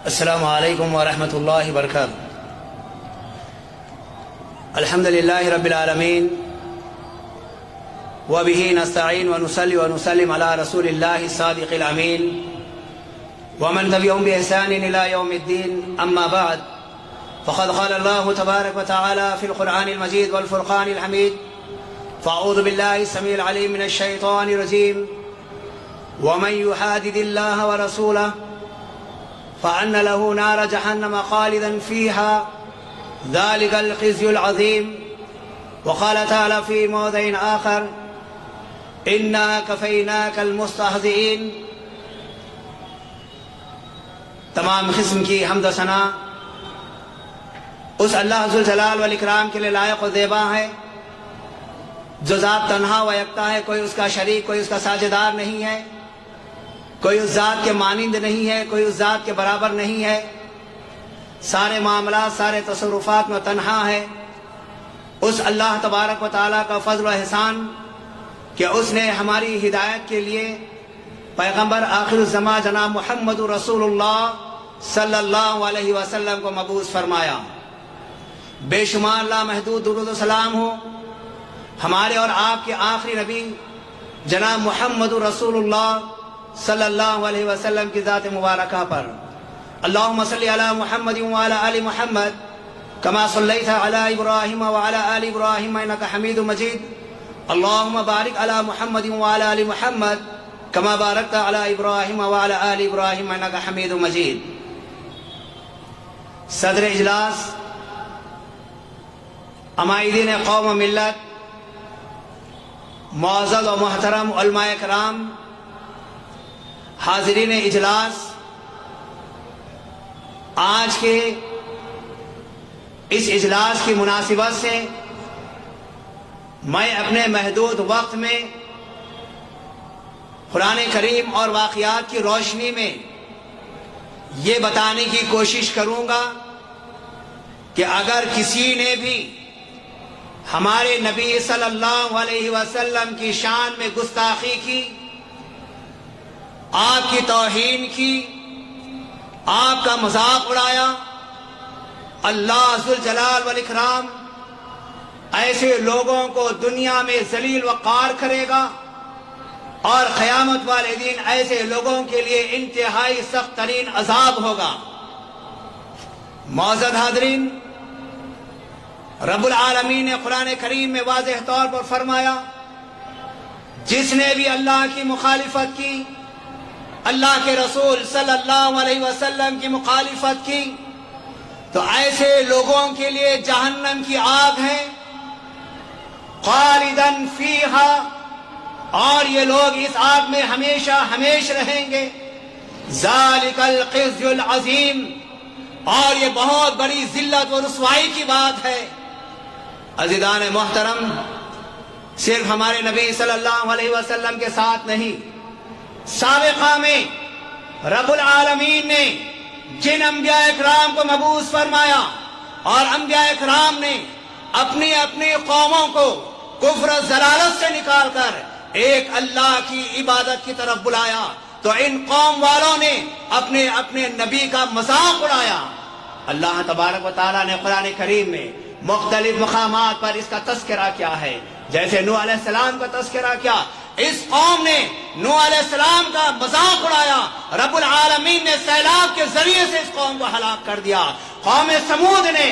السلام علیکم ورحمۃ اللہ وبرکاتہ۔ الحمد للہ رب العالمین وبہ نستعین ونصلی ونسلم علی رسول اللہ الصادق الامین ومن تبعهم بإحسان إلى يوم الدين، أما بعد فقد قال الله تبارك وتعالى في القرآن المجيد والفرقان الحميد: فأعوذ بالله السميع العليم من الشيطان الرجيم: ومن يحادد الله ورسوله فأن له نار جهنم خالدا فيها ذلك الخزي العظيم. وقال تعالى في موضع آخر: إنا كفيناك المستهزئين. تمام قسم کی حمد و ثنا اس اللہ ذوالجلال والاکرام کے لیے لائق و زیبا ہے جو ذات تنہا و یکتا ہے، کوئی اس کا شریک، کوئی اس کا ساجدار نہیں ہے، کوئی اس ذات کے مانند نہیں ہے، کوئی اس ذات کے برابر نہیں ہے، سارے معاملات، سارے تصرفات میں تنہا ہے۔ اس اللہ تبارک و تعالیٰ کا فضل و احسان کہ اس نے ہماری ہدایت کے لیے پیغمبر آخر الزمان جناب محمد رسول اللہ صلی اللہ علیہ وسلم کو مبعوث فرمایا۔ بے شمار لامحدود درود و سلام ہو ہمارے اور آپ کے آخری نبی جناب محمد رسول اللہ صلی اللہ علیہ وسلم کی ذات مبارکہ پر۔ اللہم صلی علی محمد وعلی آل محمد کما صلیت علی ابراہیم وعلی آل ابراہیم انک حمید مجید۔ اللہم بارک علی محمد وعلی آل محمد کما بارکت علی ابراہیم وعلی آل ابراہیم انک حمید مجید۔ صدر اجلاس، عمائدین قوم و ملت، معزز و محترم علماء کرام، حاضرین اجلاس، آج کے اس اجلاس کی مناسبت سے میں اپنے محدود وقت میں قرآن کریم اور واقعات کی روشنی میں یہ بتانے کی کوشش کروں گا کہ اگر کسی نے بھی ہمارے نبی صلی اللہ علیہ وسلم کی شان میں گستاخی کی، آپ کی توہین کی، آپ کا مذاق اڑایا، اللہ ذوالجلال والاکرام ایسے لوگوں کو دنیا میں ذلیل وقار کرے گا اور قیامت والے دن ایسے لوگوں کے لیے انتہائی سخت ترین عذاب ہوگا۔ معزز حاضرین، رب العالمین نے قرآن کریم میں واضح طور پر فرمایا: جس نے بھی اللہ کی مخالفت کی، اللہ کے رسول صلی اللہ علیہ وسلم کی مخالفت کی، تو ایسے لوگوں کے لیے جہنم کی آگ ہے، خالداً فیہا، اور یہ لوگ اس آگ میں ہمیشہ ہمیش رہیں گے۔ ذالک الخزی العظیم، اور یہ بہت بڑی ذلت و رسوائی کی بات ہے۔ عزیزان محترم، صرف ہمارے نبی صلی اللہ علیہ وسلم کے ساتھ نہیں، سابقہ میں رب العالمین نے جن انبیاء اکرام کو مبعوث فرمایا اور انبیاء اکرام نے اپنی اپنی قوموں کو کفر و ضلالت سے نکال کر ایک اللہ کی عبادت کی طرف بلایا، تو ان قوم والوں نے اپنے اپنے نبی کا مذاق اڑایا۔ اللہ تبارک و تعالیٰ نے قرآن کریم میں مختلف مقامات پر اس کا تذکرہ کیا ہے۔ جیسے نوح علیہ السلام کا تذکرہ کیا، اس قوم نے نوح علیہ السلام کا مذاق اڑایا، رب العالمین نے سیلاب کے ذریعے سے اس قوم کو ہلاک کر دیا۔ قوم سمود نے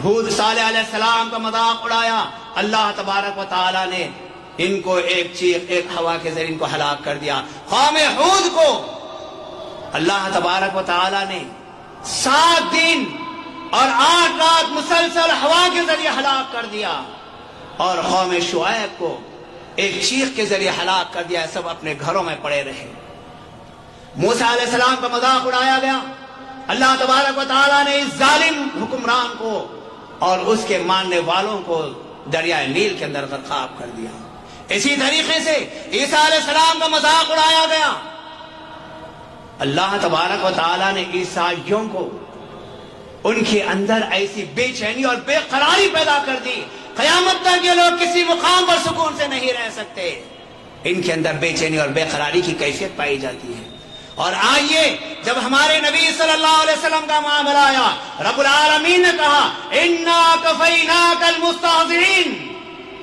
ہود صالح علیہ السلام کا مذاق اڑایا، اللہ تبارک و تعالیٰ نے ان کو ایک چیخ، ایک ہوا کے ذریعے ان کو ہلاک کر دیا۔ قوم ہود کو اللہ تبارک و تعالیٰ نے 7 دن اور 8 رات مسلسل ہوا کے ذریعے ہلاک کر دیا، اور قوم شعیب کو ایک چیخ کے ذریعے ہلاک کر دیا، سب اپنے گھروں میں پڑے رہے۔ موسیٰ علیہ السلام کا مذاق اڑایا گیا، اللہ تبارک و تعالیٰ نے اس ظالم حکمران کو اور اس کے ماننے والوں کو دریائے نیل کے اندر غرقاب کر دیا۔ اسی طریقے سے عیسیٰ علیہ السلام کا مذاق اڑایا گیا، اللہ تبارک و تعالیٰ نے عیسائیوں کو ان کے اندر ایسی بے چینی اور بے قراری پیدا کر دی، قیامت تک یہ لوگ کسی مقام پر سکون سے نہیں رہ سکتے، ان کے اندر بے چینی اور بے قراری کی کیفیت پائی جاتی ہے۔ اور آئیے جب ہمارے نبی صلی اللہ علیہ وسلم کا معاملہ آیا، رب العالمین نے کہا انا کفیناک المستہزئین،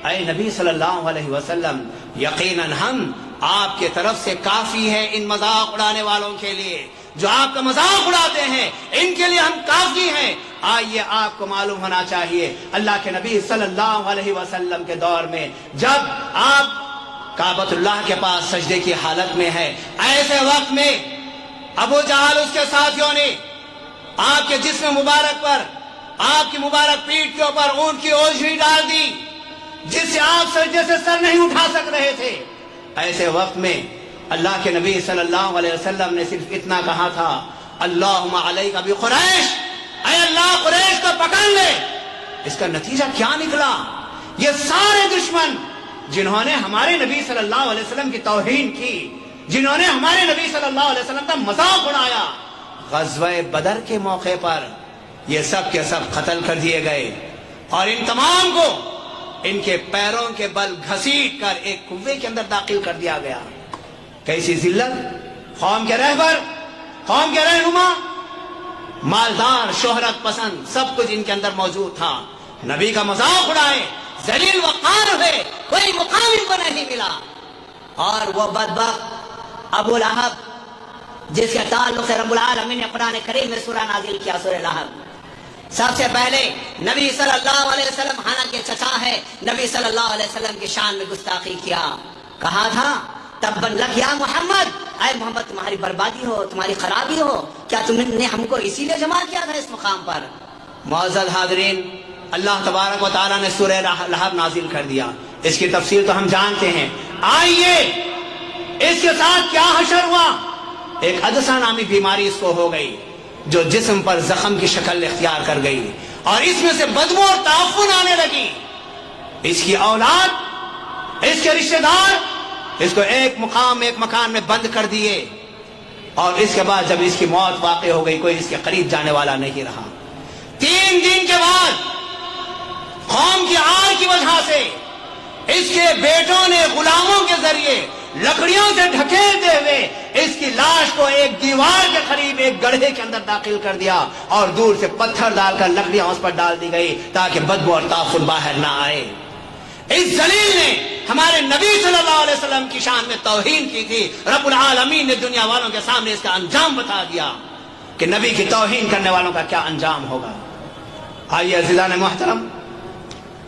اے نبی صلی اللہ علیہ وسلم یقیناً ہم آپ کے طرف سے کافی ہے ان مذاق اڑانے والوں کے لیے، جو آپ کا مذاق اڑاتے ہیں ان کے لیے ہم کافی ہیں۔ آئیے آپ کو معلوم ہونا چاہیے اللہ کے نبی صلی اللہ علیہ وسلم کے دور میں جب آپ کعبۃ اللہ کے پاس سجدے کی حالت میں ہے، ایسے وقت میں ابو جہل اس کے ساتھیوں نے آپ کے جسم مبارک پر، آپ کی مبارک پیٹھ کے اوپر اونٹ کی اوجھری ڈال دی جس سے آپ سجدے سے سر نہیں اٹھا سک رہے تھے۔ ایسے وقت میں اللہ کے نبی صلی اللہ علیہ وسلم نے صرف اتنا کہا تھا اللہم علیک بقریش، اے اللہ قریش کو پکڑ لے۔ اس کا نتیجہ کیا نکلا؟ یہ سارے دشمن جنہوں نے ہمارے نبی صلی اللہ علیہ وسلم کی توہین کی، جنہوں نے ہمارے نبی صلی اللہ علیہ وسلم کا مذاق اڑایا، غزوہ بدر کے موقع پر یہ سب کے سب قتل کر دیے گئے، اور ان تمام کو ان کے پیروں کے بل گھسیٹ کر ایک کنویں کے اندر داخل کر دیا گیا۔ کیسی ذلت! قوم کے رہبر، قوم کے رہنما، مالدار، شہرت پسند، سب کچھ ان کے اندر موجود تھا، نبی کا مذاق اڑائے، ذلیل وقار ہوئے، کوئی مقام ان کو نہیں ملا۔ اور وہ بدبخت ابو لہب جس کے تعلق سے رب العالمین نے قرآن کریم میں سورہ نازل کیا، سورہ لہب۔ سب سے پہلے نبی صلی اللہ علیہ وسلم حالانکہ چچا ہے، نبی صلی اللہ علیہ وسلم کی شان میں گستاخی کیا، کہا تھا تبن لک یا محمد، اے محمد تمہاری بربادی ہو، تمہاری خرابی ہو، کیا تم نے ہم کو اسی لیے جمع کیا تھا اس مقام پر؟ معزز حاضرین، اللہ تبارک و تعالیٰ نے سورہ لہب نازل کر دیا، اس کی تفصیل تو ہم جانتے ہیں۔ آئیے اس کے ساتھ کیا حشر ہوا؟ ایک عدسہ نامی بیماری اس کو ہو گئی جو جسم پر زخم کی شکل اختیار کر گئی، اور اس میں سے بدبو اور تعفن آنے لگی۔ اس کی اولاد، اس کے رشتہ دار اس کو ایک مکان میں بند کر دیے، اور اس کے بعد جب اس کی موت واقع ہو گئی کوئی اس کے قریب جانے والا نہیں رہا۔ 3 دن کے بعد قوم کی آر کی وجہ سے اس کے بیٹوں نے غلاموں کے ذریعے لکڑیوں سے ڈھکیلتے ہوئے اس کی لاش کو ایک دیوار کے قریب ایک گڑھے کے اندر داخل کر دیا، اور دور سے پتھر ڈال کر لکڑیاں اس پر ڈال دی گئی تاکہ بدبو اور تعفن باہر نہ آئے۔ اس ذلیل نے ہمارے نبی صلی اللہ علیہ وسلم کی شان میں توہین کی تھی، رب العالمین نے دنیا والوں کے سامنے اس کا انجام بتا دیا کہ نبی کی توہین کرنے والوں کا کیا انجام ہوگا۔ آئیے عزیزان محترم،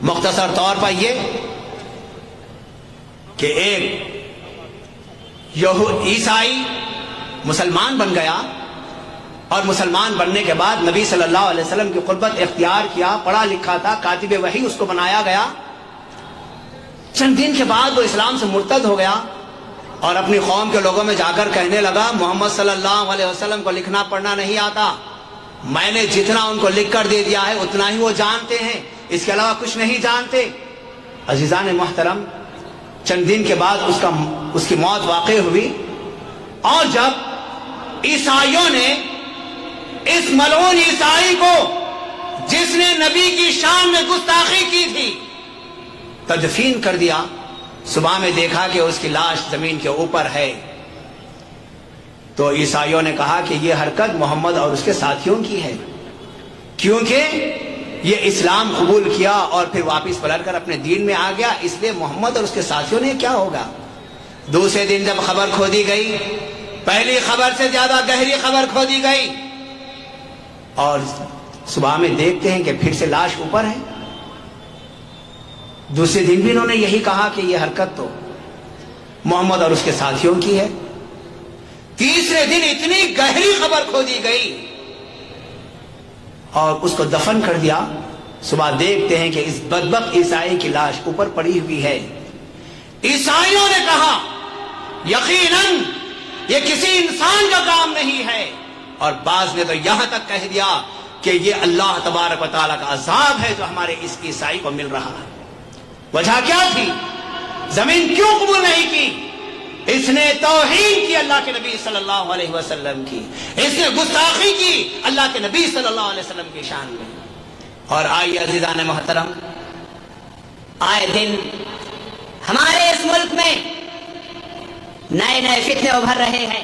مختصر طور پر یہ کہ ایک عیسائی مسلمان بن گیا، اور مسلمان بننے کے بعد نبی صلی اللہ علیہ وسلم کی قربت اختیار کیا، پڑھا لکھا تھا، کاتب وحی اس کو بنایا گیا۔ چند دن کے بعد وہ اسلام سے مرتد ہو گیا، اور اپنی قوم کے لوگوں میں جا کر کہنے لگا محمد صلی اللہ علیہ وسلم کو لکھنا پڑھنا نہیں آتا، میں نے جتنا ان کو لکھ کر دے دیا ہے اتنا ہی وہ جانتے ہیں، اس کے علاوہ کچھ نہیں جانتے۔ عزیزان محترم، چند دن کے بعد اس کی موت واقع ہوئی، اور جب عیسائیوں نے اس ملعون عیسائی کو جس نے نبی کی شان میں گستاخی کی تھی تدفین کر دیا، صبح میں دیکھا کہ اس کی لاش زمین کے اوپر ہے، تو عیسائیوں نے کہا کہ یہ حرکت محمد اور اس کے ساتھیوں کی ہے، کیونکہ یہ اسلام قبول کیا اور پھر واپس پلٹ کر اپنے دین میں آ گیا، اس لیے محمد اور اس کے ساتھیوں نے کیا ہوگا۔ دوسرے دن جب خبر کھودی گئی، پہلی خبر سے زیادہ گہری خبر کھودی گئی، اور صبح میں دیکھتے ہیں کہ پھر سے لاش اوپر ہے۔ دوسرے دن بھی انہوں نے یہی کہا کہ یہ حرکت تو محمد اور اس کے ساتھیوں کی ہے۔ تیسرے دن اتنی گہری خبر کھودی گئی اور اس کو دفن کر دیا۔ صبح دیکھتے ہیں کہ اس بدبخت عیسائی کی لاش اوپر پڑی ہوئی ہے۔ عیسائیوں نے کہا یقیناً یہ کسی انسان کا کام نہیں ہے، اور بعض نے تو یہاں تک کہہ دیا کہ یہ اللہ تبارک و تعالیٰ کا عذاب ہے جو ہمارے اس عیسائی کو مل رہا ہے۔ وجہ کیا تھی؟ زمین کیوں قبول نہیں کی؟ اس نے توہین کی اللہ کے نبی صلی اللہ علیہ وسلم کی، اس نے گستاخی کی اللہ کے نبی صلی اللہ علیہ وسلم کی شان میں۔ اور آئیے عزیزان محترم، آئے دن ہمارے اس ملک میں نئے نئے فتنے ابھر رہے ہیں،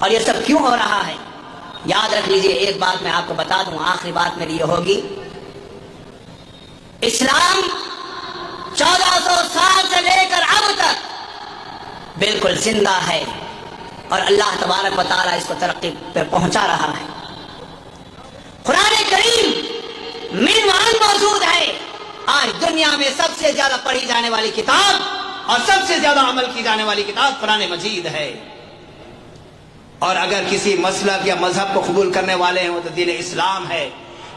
اور یہ سب کیوں ہو رہا ہے؟ یاد رکھ لیجئے، ایک بات میں آپ کو بتا دوں، آخری بات میری یہ ہوگی، اسلام 1400 سال سے لے کر اب تک بالکل زندہ ہے، اور اللہ تبارک و تعالیٰ اس کو ترقی پہ پہنچا رہا ہے۔ قرآن کریم منوان موجود ہے، آج دنیا میں سب سے زیادہ پڑھی جانے والی کتاب اور سب سے زیادہ عمل کی جانے والی کتاب قرآن مجید ہے۔ اور اگر کسی مسلک یا مذہب کو قبول کرنے والے ہیں وہ تو دین اسلام ہے،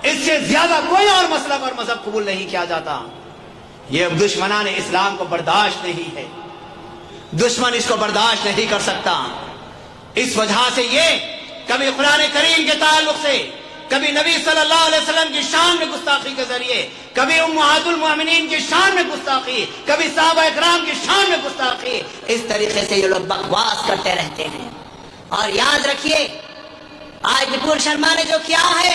اس سے زیادہ کوئی اور مسلک اور مذہب قبول نہیں کیا جاتا۔ یہ دشمنان اسلام کو برداشت نہیں ہے، دشمن اس کو برداشت نہیں کر سکتا۔ اس وجہ سے یہ کبھی قرآن کریم کے تعلق سے، کبھی نبی صلی اللہ علیہ وسلم کی شان میں گستاخی کے ذریعے، کبھی امہات المؤمنین کی شان میں گستاخی، کبھی صحابہ اکرام کی شان میں گستاخی، اس طریقے سے یہ لوگ بکواس کرتے رہتے ہیں۔ اور یاد رکھیے، آج وپل شرما نے جو کیا ہے،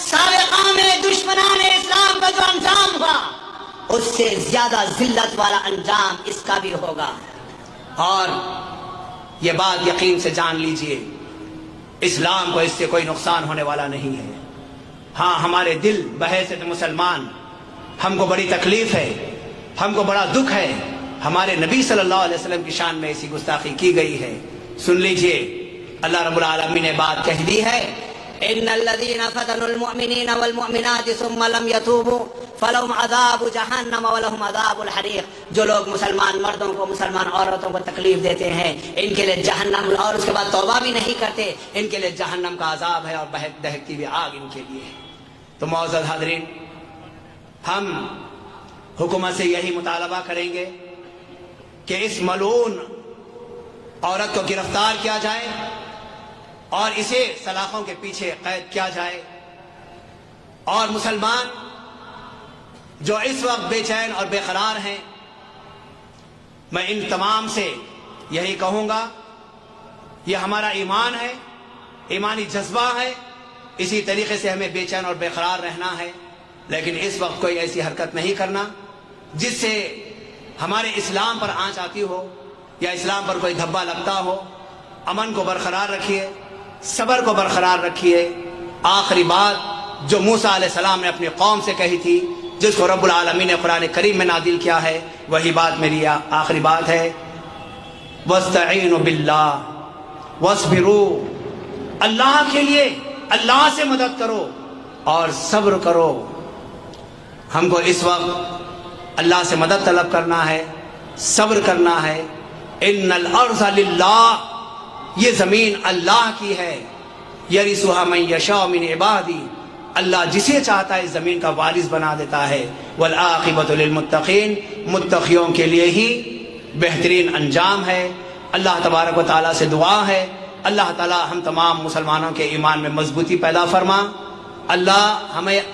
سابقہ میں دشمنان اسلام کا جو انجام ہوا، اس سے زیادہ ذلت والا انجام اس کا بھی ہوگا۔ اور یہ بات یقین سے جان لیجئے، اسلام کو اس سے کوئی نقصان ہونے والا نہیں ہے۔ ہاں، ہمارے دل بحیثیت مسلمان، ہم کو بڑی تکلیف ہے، ہم کو بڑا دکھ ہے، ہمارے نبی صلی اللہ علیہ وسلم کی شان میں ایسی گستاخی کی گئی ہے۔ سن لیجئے، اللہ رب العالمین نے بات کہہ دی ہے، ان الذين فتنوا المؤمنين والمؤمنات ثم لم يتوبوا فلهم عذاب جہنم ولهم عذاب الحریق۔ جو لوگ مسلمان مردوں کو، مسلمان عورتوں کو تکلیف دیتے ہیں، ان کے لیے جہنم، اور اس کے بعد توبہ بھی نہیں کرتے، ان کے لیے جہنم کا عذاب ہے اور دہکتی ہوئی آگ ان کے لیے ہے۔ تو معزز حاضرین، ہم حکومت سے یہی مطالبہ کریں گے کہ اس ملعون عورت کو گرفتار کیا جائے اور اسے سلاخوں کے پیچھے قید کیا جائے، اور مسلمان جو اس وقت بے چین اور بے قرار ہیں، میں ان تمام سے یہی کہوں گا، یہ ہمارا ایمان ہے، ایمانی جذبہ ہے، اسی طریقے سے ہمیں بے چین اور بے قرار رہنا ہے، لیکن اس وقت کوئی ایسی حرکت نہیں کرنا جس سے ہمارے اسلام پر آنچ آتی ہو یا اسلام پر کوئی دھبا لگتا ہو۔ امن کو برقرار رکھیے، صبر کو برقرار رکھیے۔ آخری بات جو موسیٰ علیہ السلام نے اپنی قوم سے کہی تھی، جس کو رب العالمین نے قرآن کریم میں نازل کیا ہے، وہی بات میری آخری بات ہے، وَاسْتَعِينُوا بِاللَّهِ وَاصْبِرُوا، اللہ کے لیے اللہ سے مدد کرو اور صبر کرو۔ ہم کو اس وقت اللہ سے مدد طلب کرنا ہے، صبر کرنا ہے۔ ان الارض للہ، یہ زمین اللہ کی ہے، یرثها من یشاء من عبادی، اللہ جسے چاہتا ہے اس زمین کا وارث بنا دیتا ہے۔ والعاقبۃ للمتقین، متقیوں کے لیے ہی بہترین انجام ہے۔ اللہ تبارک و تعالیٰ سے دعا ہے، اللہ تعالیٰ ہم تمام مسلمانوں کے ایمان میں مضبوطی پیدا فرما، اللہ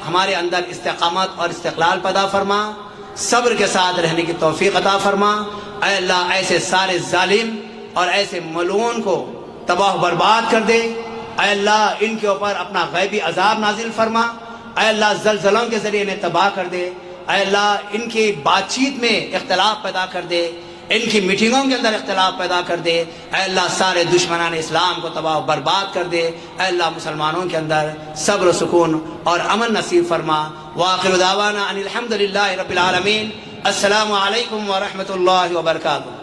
ہمارے اندر استقامت اور استقلال پیدا فرما، صبر کے ساتھ رہنے کی توفیق عطا فرما۔ اے اللہ، ایسے سارے ظالم اور ایسے ملعون کو تباہ و برباد کر دے۔ اے اللہ، ان کے اوپر اپنا غیبی عذاب نازل فرما۔ اے اللہ، زلزلوں کے ذریعے انہیں تباہ کر دے۔ اے اللہ، ان کی بات چیت میں اختلاف پیدا کر دے، ان کی میٹنگوں کے اندر اختلاف پیدا کر دے۔ اے اللہ، سارے دشمنان اسلام کو تباہ و برباد کر دے۔ اے اللہ، مسلمانوں کے اندر صبر و سکون اور امن نصیب فرما۔ وآخر دعوانا ان الحمد للہ رب العالمین۔ السلام علیکم ورحمۃ اللہ وبرکاتہ۔